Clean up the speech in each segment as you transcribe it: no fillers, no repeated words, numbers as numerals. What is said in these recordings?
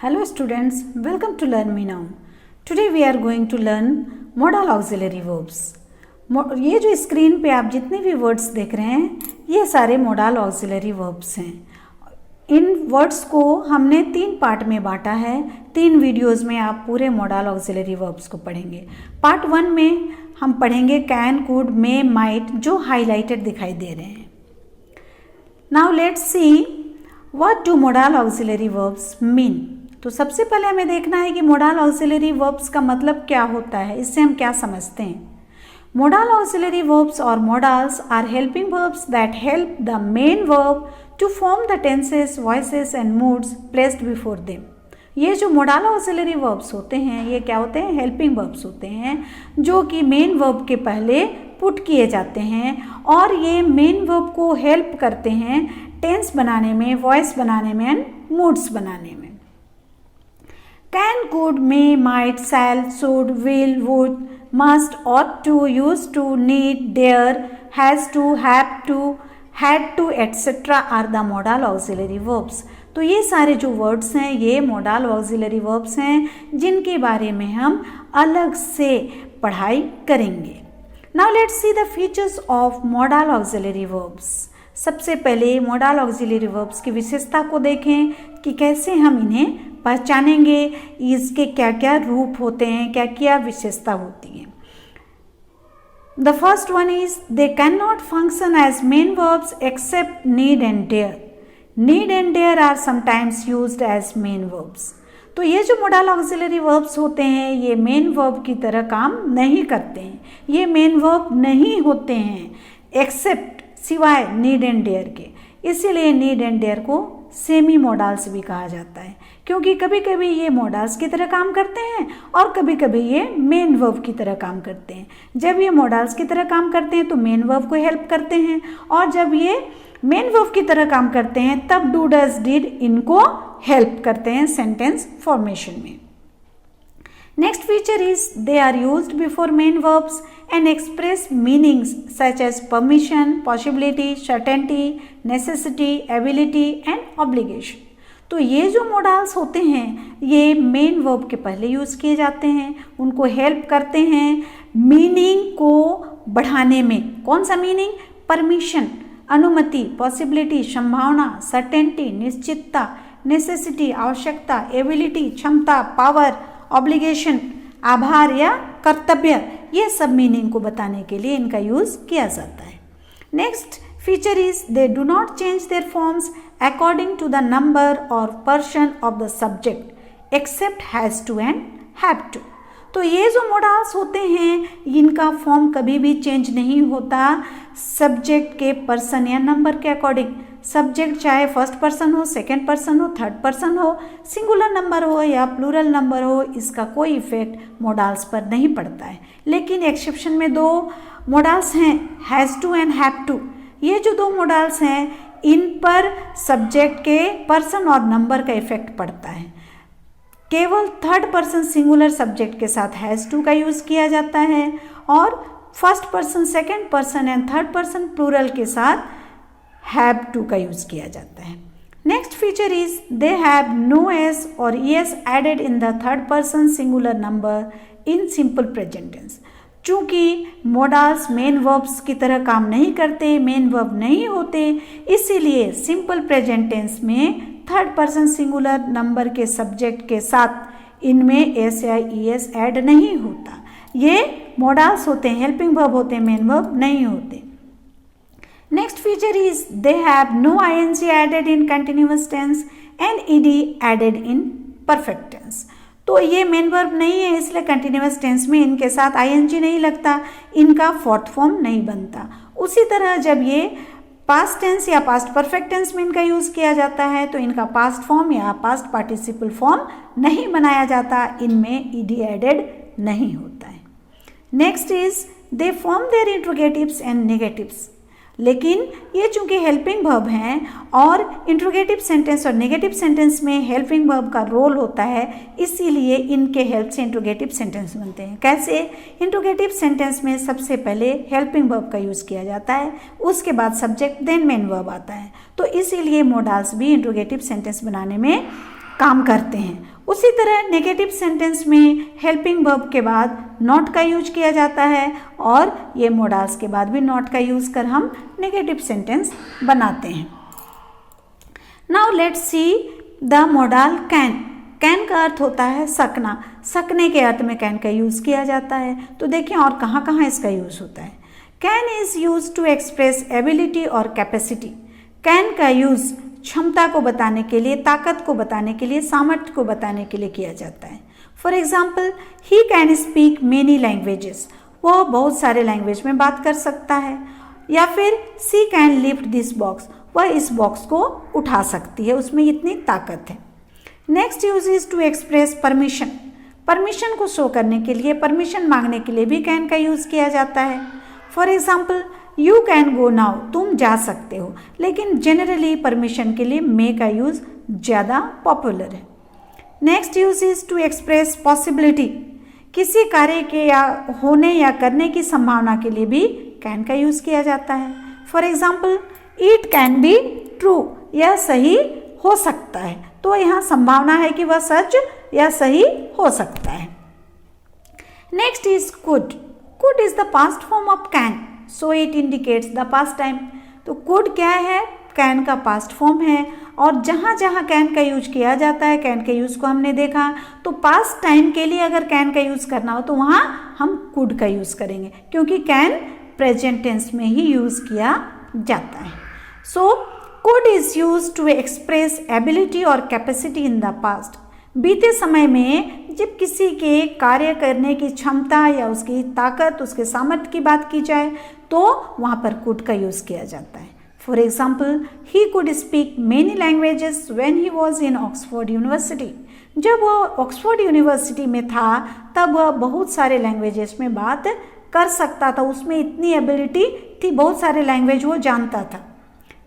Hello students, welcome to Learn Me Now. Today we are going to learn modal auxiliary verbs. ये जो screen पे आप जितने भी वर्ड्स देख रहे हैं ये सारे modal auxiliary verbs हैं. इन वर्ड्स को हमने 3 पार्ट में बांटा है. 3 वीडियोस में आप पूरे modal auxiliary verbs को पढ़ेंगे. पार्ट 1 में हम पढ़ेंगे कैन, कुड, मे, माइट जो हाईलाइटेड दिखाई दे रहे हैं. Now let's see what do modal auxiliary verbs mean. तो सबसे पहले हमें देखना है कि modal auxiliary verbs का मतलब क्या होता है, इससे हम क्या समझते हैं. Modal auxiliary verbs or modals are helping verbs that help the main verb to form the tenses, voices and moods placed before them. ये जो modal auxiliary verbs होते हैं ये क्या होते हैं, helping verbs होते हैं जो कि main verb के पहले पुट किए जाते हैं और ये main verb को help करते हैं tense बनाने में, voice बनाने में and moods बनाने में. Can, could, may, might, shall, should, will, would, must, ought to, used to, need, dare, has to, have to, had to, etc. are the modal auxiliary verbs. तो ये सारे जो वर्ड्स हैं ये modal auxiliary verbs हैं जिनके बारे में हम अलग से पढ़ाई करेंगे. Now let's see the features of modal auxiliary verbs. सबसे पहले modal auxiliary verbs की विशेषता को देखें कि कैसे हम इन्हें पहचानेंगे, इसके क्या क्या रूप होते हैं, क्या क्या विशेषता होती है. The first one is they can not function as main verbs except need and dare. Need and dare are sometimes used as main verbs. तो ये जो modal auxiliary verbs होते हैं ये मेन वर्ब की तरह काम नहीं करते हैं, ये मेन वर्ब नहीं होते हैं एक्सेप्ट सिवाय नीड एंड डेयर के. इसीलिए नीड एंड डेयर को सेमी मोडाल्स भी कहा जाता है क्योंकि कभी कभी ये मोडाल्स की तरह काम करते हैं और कभी कभी ये मेन वर्ब की तरह काम करते हैं. जब ये मोडाल्स की तरह काम करते हैं तो मेन वर्ब को हेल्प करते हैं और जब ये मेन वर्ब की तरह काम करते हैं तब डू, डज, डिड इनको हेल्प करते हैं सेंटेंस फॉर्मेशन में. Next feature is they are used before main verbs and express meanings such as permission, possibility, certainty, necessity, ability and obligation. तो ये जो modals होते हैं ये मेन वर्ब के पहले यूज़ किए जाते हैं, उनको हेल्प करते हैं मीनिंग को बढ़ाने में. कौन सा मीनिंग? परमिशन, अनुमति, पॉसिबिलिटी, संभावना, सर्टेनिटी, निश्चितता, नेसेसिटी, आवश्यकता, एबिलिटी, क्षमता, पावर, ऑब्लिगेशन, आभार या कर्तव्य, ये सब मीनिंग को बताने के लिए इनका यूज किया जाता है. Next feature is they do not change their forms according to the number or person of the subject except has to and have to. तो ये जो मोडाल्स होते हैं इनका फॉर्म कभी भी चेंज नहीं होता सब्जेक्ट के पर्सन या नंबर के अकॉर्डिंग. सब्जेक्ट चाहे फर्स्ट पर्सन हो, सेकेंड पर्सन हो, थर्ड पर्सन हो, सिंगुलर नंबर हो या प्लूरल नंबर हो, इसका कोई इफेक्ट मोडाल्स पर नहीं पड़ता है. लेकिन एक्सेप्शन में 2 मोडाल्स हैं, has to and have to. ये जो 2 मोडाल्स हैं इन पर सब्जेक्ट के पर्सन और नंबर का इफेक्ट पड़ता है. केवल थर्ड पर्सन सिंगुलर सब्जेक्ट के साथ हैज़ टू का यूज़ किया जाता है और first person, second person and third person plural के साथ हैव टू का यूज़ किया जाता है. Next feature is they have no S or ES added in the third person singular number in simple present tense. चूँकि modals main verbs की तरह काम नहीं करते, मेन वर्ब नहीं होते, इसीलिए सिंपल प्रेजेंट टेंस में थर्ड पर्सन सिंगुलर नंबर के सब्जेक्ट के साथ इनमें एस या एस ऐड नहीं होता. ये मोडाल्स होते हैं, हेल्पिंग वर्ब होते हैं, मेन वर्ब नहीं होते. Next feature is they have no ing added in continuous tense and ed added in perfect tense. तो ये मेन वर्ब नहीं है इसलिए कंटिन्यूस टेंस में इनके साथ ing नहीं लगता, इनका फोर्थ फॉर्म नहीं बनता. उसी तरह जब ये पास्ट टेंस या पास्ट परफेक्ट टेंस में इनका यूज़ किया जाता है तो इनका पास्ट फॉर्म या पास्ट पार्टिसिपल फॉर्म नहीं बनाया जाता, इनमें ed एडेड नहीं होता है. Next is they form their interrogatives and negatives. लेकिन ये चूंकि हेल्पिंग वर्ब हैं और इंट्रोगेटिव सेंटेंस और नेगेटिव सेंटेंस में हेल्पिंग वर्ब का रोल होता है इसीलिए इनके हेल्प से इंट्रोगेटिव सेंटेंस बनते हैं. कैसे? इंट्रोगेटिव सेंटेंस में सबसे पहले हेल्पिंग वर्ब का यूज़ किया जाता है, उसके बाद सब्जेक्ट देन मेन वर्ब आता है. तो इसीलिए मोडाल्स भी इंट्रोगेटिव सेंटेंस बनाने में काम करते हैं. उसी तरह नेगेटिव सेंटेंस में हेल्पिंग वर्ब के बाद नॉट का यूज किया जाता है और ये मोडाल्स के बाद भी नॉट का यूज कर हम नेगेटिव सेंटेंस बनाते हैं। Now let's see the modal can. Can का अर्थ होता है सकना, सकने के अर्थ में कैन का यूज किया जाता है। तो देखिए और कहाँ कहाँ इसका यूज होता है। Can is use to express ability और कैपेसिटी। कैन का यूज क्षमता को बताने के लिए, ताकत को बताने के लिए, सामर्थ्य को बताने के लिए किया जाता है। For example, he can speak many languages. वह बहुत सारे लैंग्वेज में बात कर सकता है। या फिर सी कैन लिफ्ट दिस बॉक्स। वह इस बॉक्स को उठा सकती है, उसमें इतनी ताकत है। Next use is to express permission. Permission को शो करने के लिए, परमिशन मांगने के लिए भी कैन का यूज किया जाता है। For example, you can go now. तुम जा सकते हो। लेकिन जनरली परमिशन के लिए मे का यूज ज़्यादा पॉपुलर है। Next use is to express possibility. किसी कार्य के या होने या करने की संभावना के लिए भी कैन का यूज किया जाता है। For example, it can be true. यह सही हो सकता है। तो यहाँ संभावना है कि वह सच या सही हो सकता है। Next is could. Could is the past form of can, so it indicates the past time. तो कुड क्या है? कैन का पास्ट फॉर्म है। और जहाँ जहाँ कैन का यूज किया जाता है, कैन के यूज को हमने देखा, तो पास्ट टाइम के लिए अगर कैन का यूज करना हो तो वहाँ हम कुड का यूज करेंगे, क्योंकि कैन प्रेजेंट टेंस में ही यूज किया जाता है। So could is use to express ability और कैपेसिटी इन द पास्ट। बीते समय में जब किसी के कार्य करने की क्षमता या उसकी ताकत, उसके सामर्थ्य की बात की जाए तो वहाँ पर कुड का यूज किया जाता है। For example, he could speak many languages when he was in Oxford university. जब वह ऑक्सफोर्ड यूनिवर्सिटी में था तब वह बहुत सारे लैंग्वेजेस में बात कर सकता था, उसमें इतनी एबिलिटी थी, बहुत सारे लैंग्वेज वो जानता था।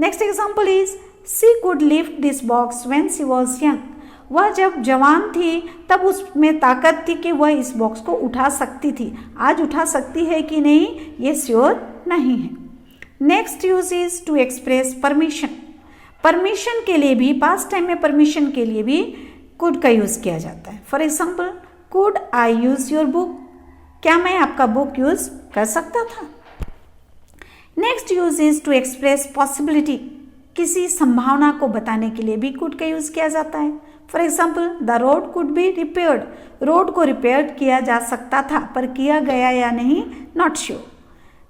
Next example is she could lift this box when she was young. वह जब जवान थी तब उसमें ताकत थी कि वह इस बॉक्स को उठा सकती थी। आज उठा सकती है कि नहीं ये श्योर नहीं है। Next use is to express permission. Permission के लिए भी, पास्ट टाइम में परमिशन के लिए भी कुड का यूज किया जाता है। For example, could I use your book. क्या मैं आपका बुक यूज कर सकता था? Next use is to express possibility. किसी संभावना को बताने के लिए भी कुड का यूज किया जाता है। For example, the road could be repaired. Road को रिपेयर किया जा सकता था, पर किया गया या नहीं not sure.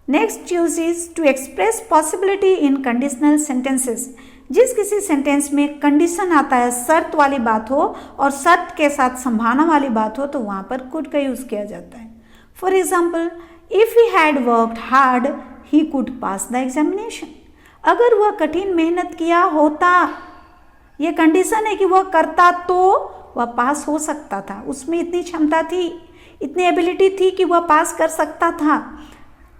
Next use is to express possibility in conditional sentences. जिस किसी सेंटेंस में कंडीशन आता है, शर्त वाली बात हो और शर्त के साथ संभावना वाली बात हो, तो वहाँ पर कुड का यूज किया जाता है। For example, if he had worked hard he could pass the examination. अगर वह कठिन मेहनत किया होता, ये कंडीशन है कि वह करता तो वह पास हो सकता था, उसमें इतनी क्षमता थी, इतनी एबिलिटी थी कि वह पास कर सकता था।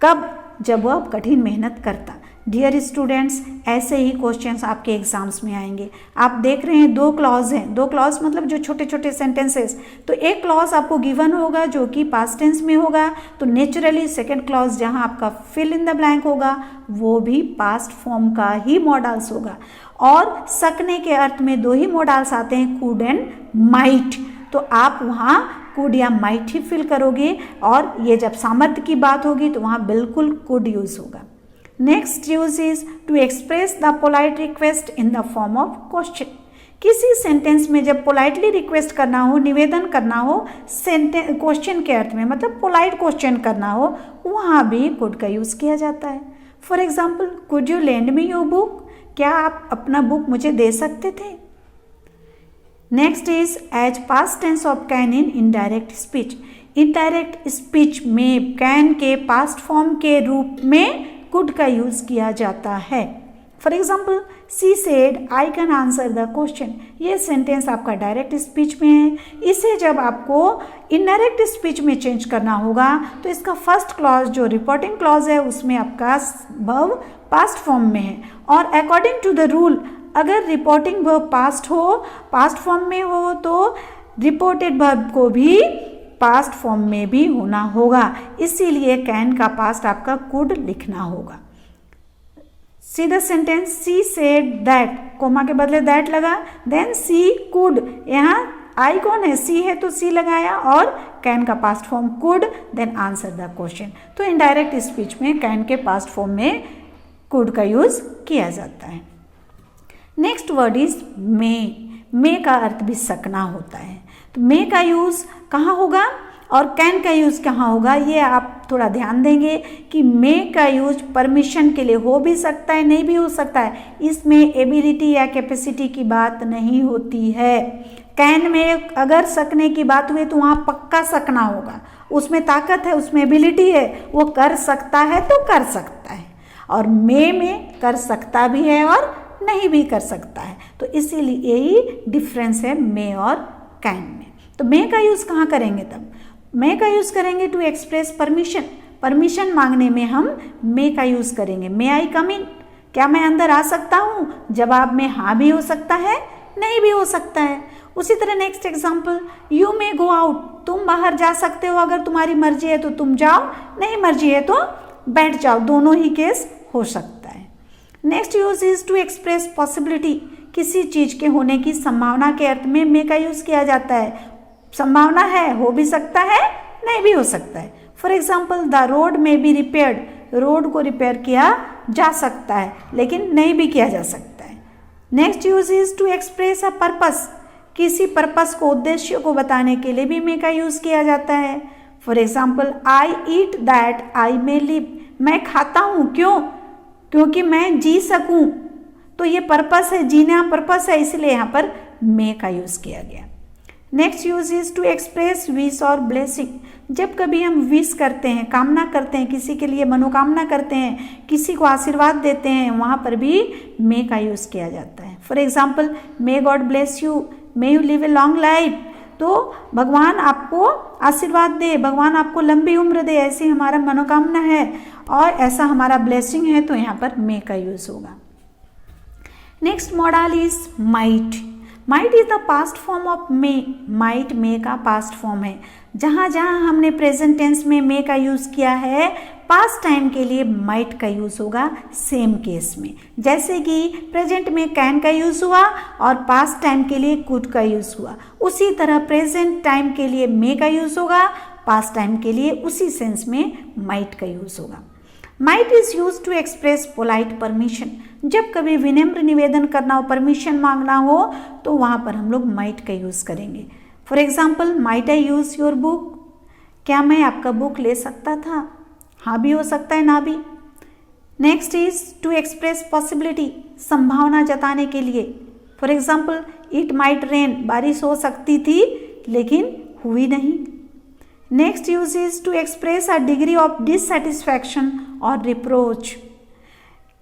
कब? जब वह कठिन मेहनत करता। डियर स्टूडेंट्स, ऐसे ही क्वेश्चंस आपके एग्जाम्स में आएंगे। आप देख रहे हैं दो क्लॉज हैं, दो क्लॉज मतलब जो छोटे छोटे सेंटेंसेस। तो एक क्लॉज आपको गिवन होगा जो कि पास्ट टेंस में होगा, तो नेचुरली सेकंड क्लॉज जहां आपका फिल इन द ब्लैंक होगा वो भी पास्ट फॉर्म का ही मॉडल्स होगा। और सकने के अर्थ में दो ही मॉडल्स आते हैं, कुड एंड माइट। तो आप वहाँ कुड या माइट ही फिल करोगे, और ये जब सामर्थ्य की बात होगी तो वहाँ बिल्कुल कुड यूज होगा। Next use is to express the polite request in the form of question. किसी सेंटेंस में जब पोलाइटली रिक्वेस्ट करना हो, निवेदन करना हो, क्वेश्चन के अर्थ में, मतलब पोलाइट क्वेश्चन करना हो, वहाँ भी कुड का यूज किया जाता है। For example, could you lend me your book. क्या आप अपना बुक मुझे दे सकते थे? Next is as past tense of can in indirect speech. Indirect speech में कैन के पास्ट फॉर्म के रूप में कुड का यूज किया जाता है। For example, she said I can answer the question. ये सेंटेंस आपका डायरेक्ट स्पीच में है। इसे जब आपको इनडायरेक्ट स्पीच में चेंज करना होगा तो इसका फर्स्ट क्लॉज जो रिपोर्टिंग क्लॉज है उसमें आपका वर्ब पास्ट फॉर्म में है। और अकॉर्डिंग टू द रूल, अगर रिपोर्टिंग वर्ब पास्ट हो, पास्ट फॉर्म में हो, तो रिपोर्टेड वर्ब को भी पास्ट फॉर्म में भी होना होगा। इसीलिए कैन का पास्ट आपका कुड लिखना होगा। See the sentence, she said that, comma के बदले दैट लगा, देन सी कुड, यहाँ आई कौन है, सी है तो सी लगाया, और कैन का past form could, then answer the question. तो इनडायरेक्ट स्पीच में कैन के पास्ट फॉर्म में कुड का यूज किया जाता है। नेक्स्ट वर्ड इज मे का अर्थ भी सकना होता है। तो मे का यूज कहाँ होगा और कैन का यूज कहाँ होगा, ये आप थोड़ा ध्यान देंगे कि मे का यूज परमिशन के लिए हो भी सकता है, नहीं भी हो सकता है। इसमें एबिलिटी या कैपेसिटी की बात नहीं होती है। कैन में अगर सकने की बात हुई तो वहाँ पक्का सकना होगा, उसमें ताकत है, उसमें एबिलिटी है, वो कर सकता है तो कर सकता है। और मे में कर सकता भी है और नहीं भी कर सकता है। तो इसीलिए यही डिफरेंस है मे और कैन में। तो मे का यूज कहाँ करेंगे, तब मे का यूज करेंगे टू एक्सप्रेस परमिशन। परमिशन मांगने में हम मे का यूज करेंगे। मे आई कम इन, क्या मैं अंदर आ सकता हूँ? जवाब में हाँ भी हो सकता है, नहीं भी हो सकता है। उसी तरह next example, you may go out, तुम बाहर जा सकते हो, अगर तुम्हारी मर्जी है तो तुम जाओ, नहीं मर्जी है तो बैठ जाओ, दोनों ही केस हो सकता है। Next use is to express possibility, किसी चीज के होने की संभावना के अर्थ में मे का यूज किया जाता है। संभावना है, हो भी सकता है, नहीं भी हो सकता है। फॉर एग्जाम्पल, द रोड में बी रिपेयर्ड, रोड को रिपेयर किया जा सकता है लेकिन नहीं भी किया जा सकता है। Next use is to express a purpose, किसी पर्पस को, उद्देश्य को बताने के लिए भी मे का यूज किया जाता है। For example, I eat that I may live, मैं खाता हूँ, क्यों? क्योंकि मैं जी सकूं। तो ये पर्पस है, जीना पर्पस है, इसलिए यहाँ पर मे का यूज किया गया। Next use is to express wish और ब्लेसिंग, जब कभी हम विश करते हैं, कामना करते हैं, किसी के लिए मनोकामना करते हैं, किसी को आशीर्वाद देते हैं, वहाँ पर भी मे का यूज किया जाता है। For example, may God bless you, may you live a long life, तो भगवान आपको आशीर्वाद दे, भगवान आपको लंबी उम्र दे, ऐसी हमारा मनोकामना है और ऐसा हमारा ब्लेसिंग है, तो यहाँ पर मे का यूज होगा। Next modal is might. Might is the past form of may, might may का पास्ट फॉर्म है। जहाँ जहाँ हमने प्रेजेंट टेंस में मे का यूज किया है, पास्ट टाइम के लिए माइट का यूज होगा सेम केस में। जैसे कि प्रेजेंट में कैन का यूज हुआ और पास्ट टाइम के लिए कुड का यूज हुआ, उसी तरह प्रेजेंट टाइम के लिए मे का यूज होगा, पास्ट टाइम के लिए उसी सेंस में माइट का यूज होगा। Might is use to express polite permission, जब कभी विनम्र निवेदन करना हो, परमिशन मांगना हो, तो वहाँ पर हम लोग माइट का यूज करेंगे। For example, might I use your book, क्या मैं आपका बुक ले सकता था? हाँ भी हो सकता है, ना भी। Next is to express possibility, संभावना जताने के लिए। For example, it might rain, बारिश हो सकती थी लेकिन हुई नहीं। Next use is to express a degree of dissatisfaction और रिप्रोच,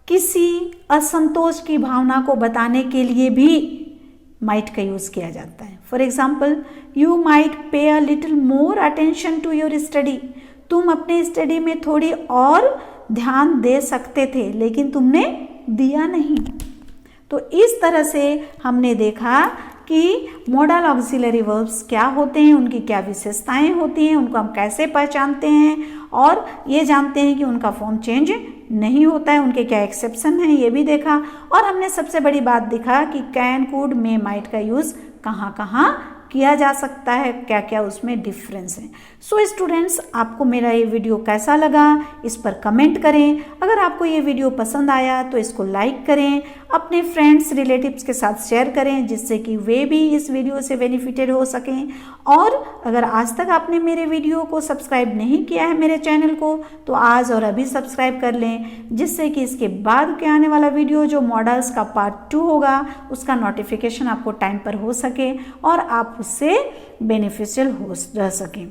किसी असंतोष की भावना को बताने के लिए भी माइट का यूज किया जाता है। For example, you might pay a little more attention to your study, तुम अपने स्टडी में थोड़ी और ध्यान दे सकते थे लेकिन तुमने दिया नहीं। तो इस तरह से हमने देखा कि मॉडल ऑक्सिलरी वर्ब्स क्या होते हैं, उनकी क्या विशेषताएं होती हैं, उनको हम कैसे पहचानते हैं और ये जानते हैं कि उनका फॉर्म चेंज नहीं होता है, उनके क्या एक्सेप्शन हैं ये भी देखा। और हमने सबसे बड़ी बात देखा कि कैन, कुड, मे, माइट का यूज़ कहाँ कहाँ किया जा सकता है, क्या क्या उसमें डिफरेंस है। सो स्टूडेंट्स, आपको मेरा ये वीडियो कैसा लगा इस पर कमेंट करें। अगर आपको ये वीडियो पसंद आया तो इसको लाइक करें, अपने फ्रेंड्स रिलेटिव्स के साथ शेयर करें जिससे कि वे भी इस वीडियो से बेनिफिटेड हो सकें। और अगर आज तक आपने मेरे वीडियो को सब्सक्राइब नहीं किया है मेरे चैनल को, तो आज और अभी सब्सक्राइब कर लें जिससे कि इसके बाद के आने वाला वीडियो जो मॉडल्स का पार्ट 2 होगा उसका नोटिफिकेशन आपको टाइम पर हो सके और आप उससे बेनिफिशियल हो रह सकें।